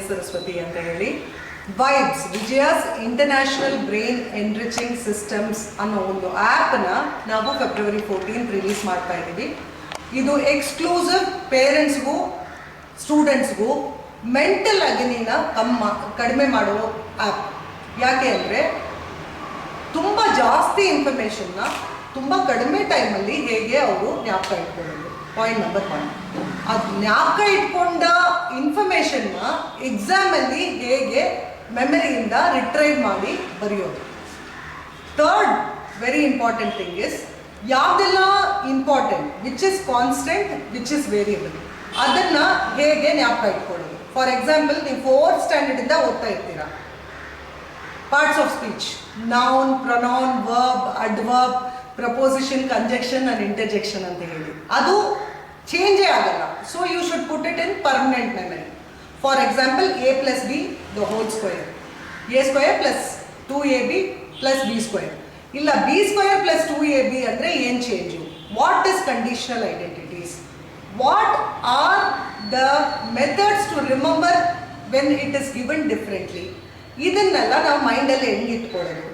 Saraswati anta heli. Vibes, Vijaya's International Brain Enriching Systems ಅನ್ನೋ ಒಂದು ಆ್ಯಪನ್ನ ನಾವು February 14th ರಿಲೀಸ್ ಮಾಡ್ತಾ ಇದ್ದೀವಿ. ಇದು ಎಕ್ಸ್ಕ್ಲೂಸಿವ್ ಪೇರೆಂಟ್ಸ್ಗೂ ಸ್ಟೂಡೆಂಟ್ಸ್ಗೂ ಮೆಂಟಲ್ ಅಗನಿನ ಕಡಿಮೆ ಮಾಡೋ ಆ್ಯಪ್. ಯಾಕೆ ಅಂದರೆ ತುಂಬ ಜಾಸ್ತಿ ಇನ್ಫಾರ್ಮೇಷನ್ನ ತುಂಬ ಕಡಿಮೆ ಟೈಮಲ್ಲಿ ಹೇಗೆ ಅವರು ಜ್ಞಾಪಕ ಇಟ್ಕೊಳ್ಳೋದು. Point number 1. ಅದು ಜ್ಞಾಪಕ ಇಟ್ಕೊಂಡ ಇನ್ಫಾರ್ಮೇಷನ್ನ ಎಕ್ಸಾಮಲ್ಲಿ ಹೇಗೆ ಮೆಮರಿಯಿಂದ ರಿಟ್ರೈವ್ ಮಾಡಿ ಬರೆಯೋದು. Third very important thing is ಯಾವುದೆಲ್ಲ important, which is constant, which is variable, ಅದನ್ನು ಹೇಗೆ ಜ್ಞಾಪಕ ಇಟ್ಕೊಳ್ಳೋದು. ಫಾರ್ ಎಕ್ಸಾಂಪಲ್, ನೀವು 4th ಸ್ಟ್ಯಾಂಡರ್ಡಿಂದ ಓದ್ತಾ ಇರ್ತೀರಾ. Parts of speech, noun, pronoun, verb, adverb, preposition, conjunction and interjection ಅಂತ ಹೇಳಿ ಅದು ಚೇಂಜೇ ಆಗಲ್ಲ. So you should put it in permanent memory. For example, a plus b the whole square, a square plus 2ab plus b square. ಇಲ್ಲ b square plus 2ab ಅಂದರೆ ಏನು change? What is conditional identities? What are the methods to remember when it is given differently? ಇದನ್ನೆಲ್ಲ ನಾವು ಮೈಂಡಲ್ಲಿ ಹೆಂಗೆ ಇಟ್ಕೊಳ್ಳೋದು?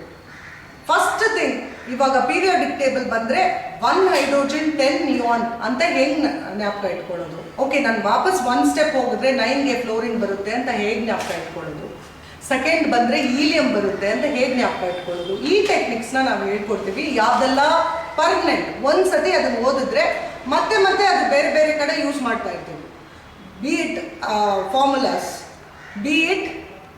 First thing, ಇವಾಗ periodic table ಬಂದರೆ 1 ಹೈಡ್ರೋಜನ್ 10 ನಿಯಾನ್ ಅಂತ ಹೆಂಗೆ ಜ್ಞಾಪಕ ಇಟ್ಕೊಳ್ಳೋದು? ಓಕೆ, ನಾನು ವಾಪಸ್ 1 ಸ್ಟೆಪ್ ಹೋಗಿದ್ರೆ 9ಗೆ ಫ್ಲೋರಿನ್ ಬರುತ್ತೆ ಅಂತ ಹೇಗೆ ಜ್ಞಾಪಕ ಇಟ್ಕೊಳ್ಳೋದು? ಸೆಕೆಂಡ್ ಬಂದರೆ ಹೀಲಿಯಂ ಬರುತ್ತೆ ಅಂತ ಹೇಗೆ ಜ್ಞಾಪಕ ಇಟ್ಕೊಳ್ಳೋದು? ಈ ಟೆಕ್ನಿಕ್ಸ್ನ ನಾವು ಹೇಳ್ಕೊಡ್ತೀವಿ. ಯಾವುದೆಲ್ಲ ಪರ್ಮನೆಂಟ್, ಒಂದು ಸತಿ ಅದನ್ನು ಓದಿದ್ರೆ ಮತ್ತೆ ಮತ್ತೆ ಅದು ಬೇರೆ ಬೇರೆ ಕಡೆ ಯೂಸ್ ಮಾಡ್ತಾ ಇರ್ತೀವಿ. Be it formulas, be it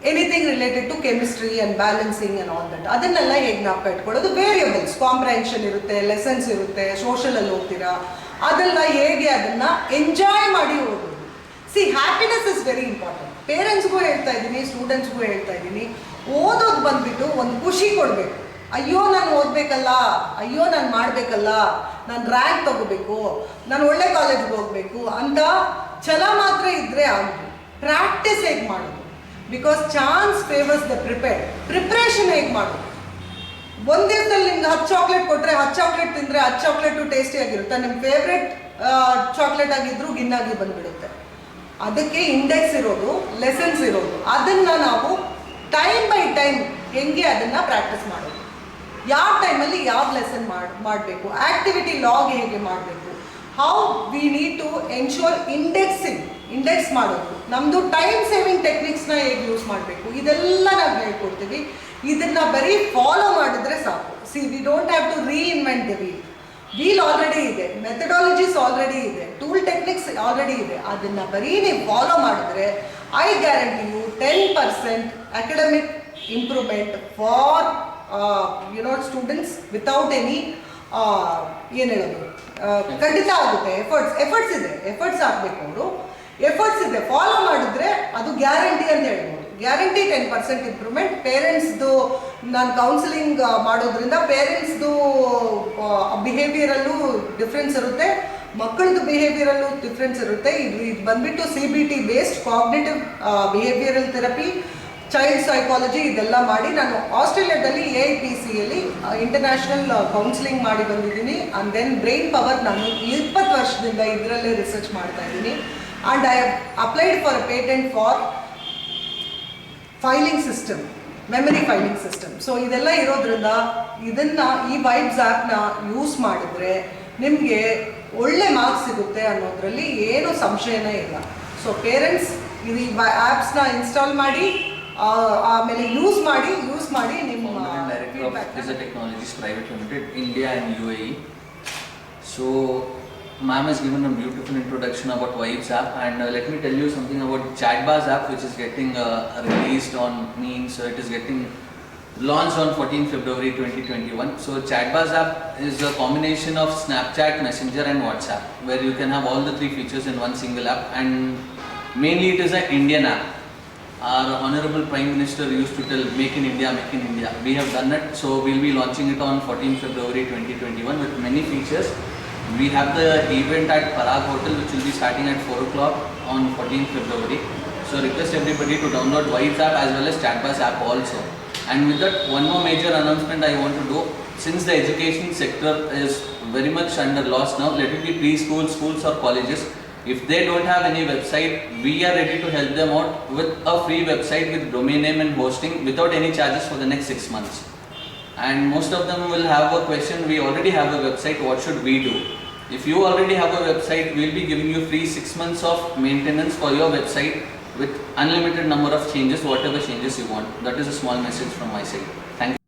anything related to chemistry and balancing and all that, ಅದನ್ನೆಲ್ಲ ಹೇಗೆ ಜ್ಞಾಪಕ ಇಟ್ಕೊಳ್ಳೋದು? ವೇರಿಯಬಲ್ಸ್, ಕಾಂಪ್ರಹೆನ್ಷನ್ ಇರುತ್ತೆ, ಲೆಸನ್ಸ್ ಇರುತ್ತೆ, ಸೋಷಲಲ್ಲಿ ಓದ್ತೀರಾ, ಅದೆಲ್ಲ ಹೇಗೆ ಅದನ್ನು ಎಂಜಾಯ್ ಮಾಡಿ ಓದೋದು. See, happiness is very important. ಪೇರೆಂಟ್ಸ್ಗೂ ಹೇಳ್ತಾ ಇದ್ದೀನಿ, ಸ್ಟೂಡೆಂಟ್ಸ್ಗೂ ಹೇಳ್ತಾ ಇದ್ದೀನಿ, ಓದೋದು ಬಂದುಬಿಟ್ಟು ಒಂದು ಖುಷಿ ಕೊಡಬೇಕು. ಅಯ್ಯೋ ನಾನು ಓದಬೇಕಲ್ಲ, ಅಯ್ಯೋ ನಾನು ಮಾಡಬೇಕಲ್ಲ, ನಾನು ರ್ಯಾಂಕ್ ತೊಗೋಬೇಕು, ನಾನು ಒಳ್ಳೆ ಕಾಲೇಜ್ಗೆ ಹೋಗಬೇಕು ಅಂತ ಛಲ ಮಾತ್ರ ಇದ್ದರೆ ಆಗೋದು. ಪ್ರಾಕ್ಟೀಸ್ ಹೇಗೆ ಮಾಡೋದು? Because chance favours the prepared. Preparation ಹೇಗೆ ಮಾಡೋದು? ಒಂದು ದಿವಸದಲ್ಲಿ ನಿಮ್ಗೆ 10 ಚಾಕ್ಲೇಟ್ ಕೊಟ್ಟರೆ 10 ಚಾಕ್ಲೇಟ್ ತಿಂದರೆ 10 ಚಾಕ್ಲೇಟು ಟೇಸ್ಟಿಯಾಗಿರುತ್ತೆ. ನಿಮ್ಮ ಫೇವ್ರೆಟ್ ಚಾಕ್ಲೇಟ್ ಆಗಿದ್ದರೂ ಗಿನ್ನಾಗಿ ಬಂದುಬಿಡುತ್ತೆ. ಅದಕ್ಕೆ ಇಂಡೆಕ್ಸ್ ಇರೋದು, ಲೆಸನ್ಸ್ ಇರೋದು. ಅದನ್ನು ನಾವು ಟೈಮ್ ಬೈ ಟೈಮ್ ಹೆಂಗೆ ಅದನ್ನು ಪ್ರಾಕ್ಟೀಸ್ ಮಾಡೋದು, ಯಾವ ಟೈಮಲ್ಲಿ ಯಾವ ಲೆಸನ್ ಮಾಡಬೇಕು, ಆ್ಯಕ್ಟಿವಿಟಿ ಲಾಗ್ ಹೇಗೆ ಮಾಡಬೇಕು, how we need to ensure index ಮಾಡೋದು, ನಮ್ಮದು ಟೈಮ್ ಸೇವಿಂಗ್ ಟೆಕ್ನಿಕ್ಸ್ನ ಹೇಗೆ ಯೂಸ್ ಮಾಡಬೇಕು, ಇದೆಲ್ಲ ನಾವು ಹೇಳ್ಕೊಡ್ತೀವಿ. ಇದನ್ನು ಬರೀ ಫಾಲೋ ಮಾಡಿದ್ರೆ ಸಾಕು. See, we don't have to reinvent the wheel already ಇದೆ, ಮೆಥಡಾಲಜೀಸ್ ಆಲ್ರೆಡಿ ಇದೆ, ಟೂಲ್ ಟೆಕ್ನಿಕ್ಸ್ ಆಲ್ರೆಡಿ ಇದೆ. ಅದನ್ನು ಬರೀ ನೀವು ಫಾಲೋ ಮಾಡಿದ್ರೆ I guarantee you 10% academic improvement for students without any ಏನು ಹೇಳೋದು, ಖಂಡಿತ ಆಗುತ್ತೆ. ಎಫರ್ಟ್ಸ್ ಹಾಕಬೇಕು. ಅವರು ಎಫರ್ಟ್ಸ್ ಇದೆ, ಫಾಲೋ ಮಾಡಿದ್ರೆ ಅದು ಗ್ಯಾರಂಟಿ ಅಂತ ಹೇಳ್ಬೋದು. Guarantee 10% improvement. ಪೇರೆಂಟ್ಸ್ದು ನಾನು ಕೌನ್ಸಿಲಿಂಗ್ ಮಾಡೋದ್ರಿಂದ ಪೇರೆಂಟ್ಸ್ದು ಬಿಹೇವಿಯರಲ್ಲೂ ಡಿಫ್ರೆನ್ಸ್ ಇರುತ್ತೆ, ಮಕ್ಕಳದ್ದು ಬಿಹೇವಿಯರಲ್ಲೂ ಡಿಫ್ರೆನ್ಸ್ ಇರುತ್ತೆ. ಇದು ಬಂದ್ಬಿಟ್ಟು CBT based cognitive behavioural therapy, child psychology, ಇದೆಲ್ಲ ಮಾಡಿ ನಾನು ಆಸ್ಟ್ರೇಲಿಯಾದಲ್ಲಿ AIPCಯಲ್ಲಿ ಇಂಟರ್ನ್ಯಾಷನಲ್ ಕೌನ್ಸಿಲಿಂಗ್ ಮಾಡಿ ಬಂದಿದ್ದೀನಿ. ಆ್ಯಂಡ್ ದೆನ್ ಬ್ರೈನ್ ಪವರ್ ನಾನು 20 ವರ್ಷದಿಂದ ಇದರಲ್ಲೇ ರಿಸರ್ಚ್ ಮಾಡ್ತಾ ಇದ್ದೀನಿ. And I have applied for a patent for filing system, memory filing system. So ಇದೆಲ್ಲ ಇರೋದ್ರಿಂದ ಇದನ್ನು, ಈ ವೈಬ್ಸ್ ಆ್ಯಪ್ನ ಯೂಸ್ ಮಾಡಿದ್ರೆ ನಿಮಗೆ ಒಳ್ಳೆ ಮಾರ್ಕ್ಸ್ ಸಿಗುತ್ತೆ ಅನ್ನೋದ್ರಲ್ಲಿ ಏನು ಸಂಶಯನೇ ಇಲ್ಲ. ಸೊ ಪೇರೆಂಟ್ಸ್ ಇದು ಈ ಆ್ಯಪ್ಸ್ನ ಇನ್ಸ್ಟಾಲ್ ಮಾಡಿ, ಆಮೇಲೆ ಯೂಸ್ ಮಾಡಿ ನಿಮ್ಮ director of Visa Technologies Private Limited, India and UAE. So ma'am has given a beautiful introduction about Vibes app, and let me tell you something about Chatbuzz app, which is getting released on it is getting launched on 14 February 2021. So Chatbuzz app is a combination of Snapchat, Messenger and WhatsApp, where you can have all the 3 features in one single app, and mainly it is an Indian app. Our Honorable Prime Minister used to tell, make in India, make in India. We have done it, so we'll be launching it on 14 February 2021 with many features. We have the event at Parag Hotel, which will be starting at 4 o'clock on 14 February. So request everybody to download Vibes app as well as Chatbuzz app also. And with that, one more major announcement I want to do. Since the education sector is very much under loss now, let it be preschool, schools or colleges, If they don't have any website, we are ready to help them out with a free website with domain name and hosting without any charges for the next 6 months. And most of them will have a question, we already have a website, what should we do? If you already have a website, we'll be giving you free 6 months of maintenance for your website with unlimited number of changes, whatever changes you want. That is a small message from my side. Thank you.